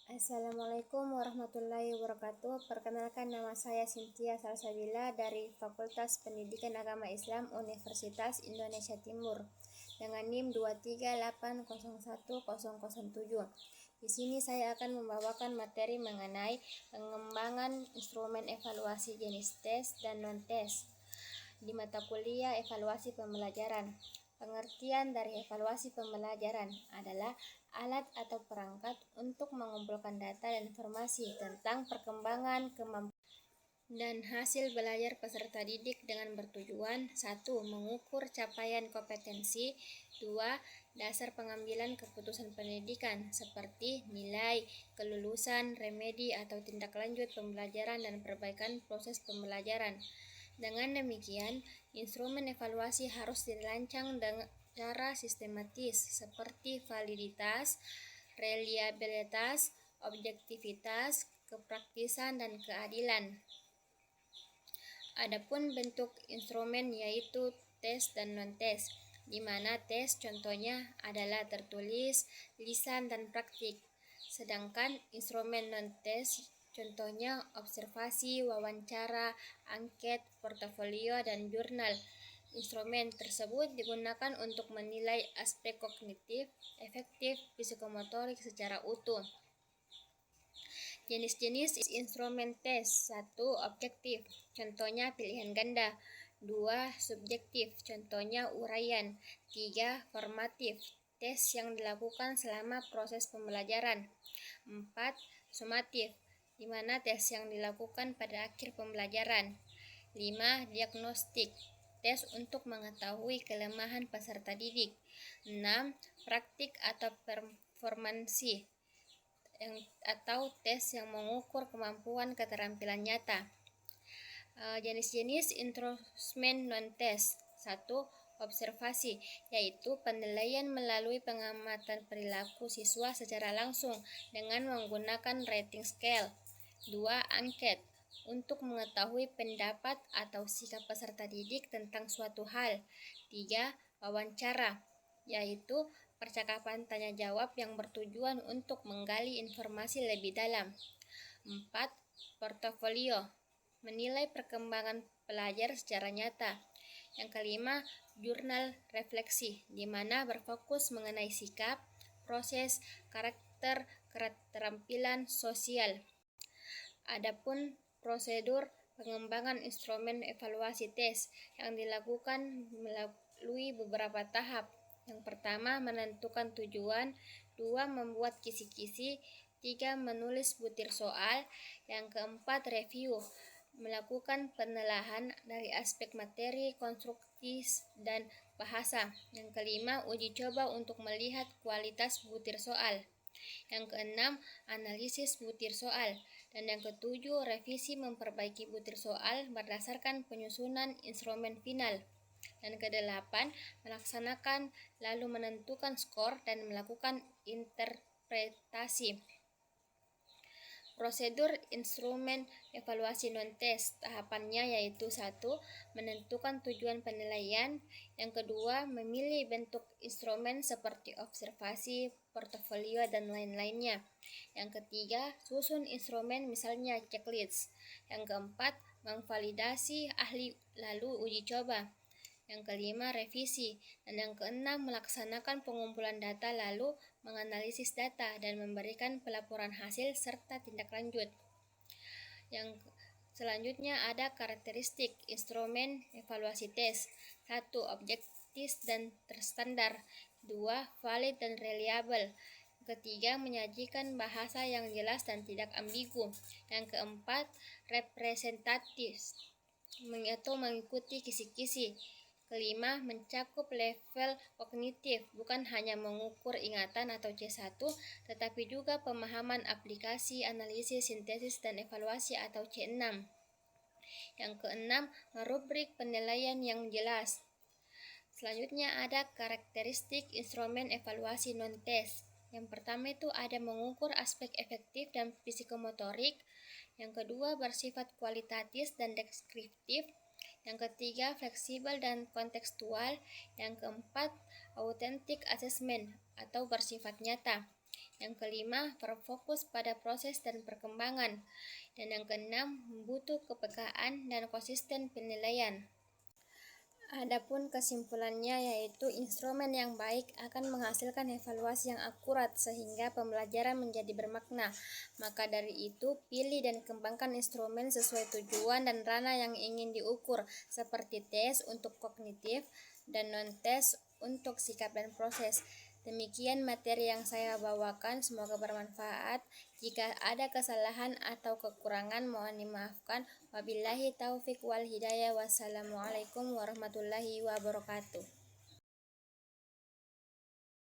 Assalamualaikum warahmatullahi wabarakatuh. Perkenalkan, nama saya Cynthia Salsabila dari Fakultas Pendidikan Agama Islam Universitas Indonesia Timur dengan NIM 238010007. Di sini saya akan membawakan materi mengenai pengembangan instrumen evaluasi jenis tes dan non-tes di mata kuliah evaluasi pembelajaran. Pengertian dari evaluasi pembelajaran adalah alat atau perangkat untuk mengumpulkan data dan informasi tentang perkembangan kemampuan dan hasil belajar peserta didik dengan bertujuan 1. Mengukur capaian kompetensi. 2. Dasar pengambilan keputusan pendidikan seperti nilai, kelulusan, remedi atau tindak lanjut pembelajaran dan perbaikan proses pembelajaran. Dengan demikian, instrumen evaluasi harus dirancang dengan cara sistematis seperti validitas, reliabilitas, objektivitas, kepraktisan, dan keadilan. Adapun bentuk instrumen yaitu tes dan non-tes, di mana tes contohnya adalah tertulis, lisan, dan praktik. Sedangkan instrumen non-tes contohnya observasi, wawancara, angket, portofolio, dan jurnal. Instrumen tersebut digunakan untuk menilai aspek kognitif, efektif, psikomotorik secara utuh. Jenis-jenis instrumen tes. 1. Objektif, contohnya pilihan ganda. 2. Subjektif, contohnya uraian. 3. Formatif, tes yang dilakukan selama proses pembelajaran. 4. Sumatif, di mana tes yang dilakukan pada akhir pembelajaran. 5. Diagnostik, tes untuk mengetahui kelemahan peserta didik. 6. Praktik atau performansi, atau tes yang mengukur kemampuan keterampilan nyata. Jenis-jenis instrumen non-tes. 1. Observasi, yaitu penilaian melalui pengamatan perilaku siswa secara langsung dengan menggunakan rating scale. 2. Angket, untuk mengetahui pendapat atau sikap peserta didik tentang suatu hal. 3. Wawancara, yaitu percakapan tanya jawab yang bertujuan untuk menggali informasi lebih dalam. 4. Portofolio, menilai perkembangan pelajar secara nyata. Yang kelima, jurnal refleksi, di mana berfokus mengenai sikap, proses, karakter, keterampilan sosial. Adapun prosedur pengembangan instrumen evaluasi tes yang dilakukan melalui beberapa tahap. Yang pertama, menentukan tujuan. 2. Membuat kisi-kisi. 3. Menulis butir soal. Yang keempat, review, melakukan penelaahan dari aspek materi, konstruktif, dan bahasa. Yang kelima, uji coba untuk melihat kualitas butir soal. Yang keenam, analisis butir soal. Dan yang ketujuh, revisi memperbaiki butir soal berdasarkan penyusunan instrumen final. Dan kedelapan, melaksanakan lalu menentukan skor dan melakukan interpretasi. Prosedur instrumen evaluasi non-tes, tahapannya yaitu 1. Menentukan tujuan penilaian. Yang kedua, memilih bentuk instrumen seperti observasi, portofolio, dan lain-lainnya. Yang ketiga, susun instrumen misalnya checklist. Yang keempat, memvalidasi ahli lalu uji coba. Yang kelima, revisi. Dan yang keenam, melaksanakan pengumpulan data lalu menganalisis data dan memberikan pelaporan hasil serta tindak lanjut. Yang selanjutnya ada karakteristik instrumen evaluasi tes. 1. Objektif dan terstandar. 2. Valid dan reliable. Ketiga, menyajikan bahasa yang jelas dan tidak ambigu. Yang keempat, representatif atau mengikuti kisi-kisi. Kelima, mencakup level kognitif, bukan hanya mengukur ingatan atau C1, tetapi juga pemahaman aplikasi, analisis, sintesis, dan evaluasi atau C6. Yang keenam, merubrik penilaian yang jelas. Selanjutnya ada karakteristik instrumen evaluasi non-tes. Yang pertama itu ada mengukur aspek efektif dan psikomotorik. Yang kedua, bersifat kualitatif dan deskriptif. Yang ketiga, fleksibel dan kontekstual. Yang keempat, authentic assessment atau bersifat nyata. Yang kelima, berfokus pada proses dan perkembangan. Dan yang keenam, butuh kepekaan dan konsisten penilaian. Adapun kesimpulannya yaitu instrumen yang baik akan menghasilkan evaluasi yang akurat sehingga pembelajaran menjadi bermakna. Maka dari itu, pilih dan kembangkan instrumen sesuai tujuan dan ranah yang ingin diukur, seperti tes untuk kognitif dan non-tes untuk sikap dan proses. Demikian materi yang saya bawakan, semoga bermanfaat. Jika ada kesalahan atau kekurangan mohon dimaafkan. Wabillahi taufik wal hidayah. Wassalamualaikum warahmatullahi wabarakatuh.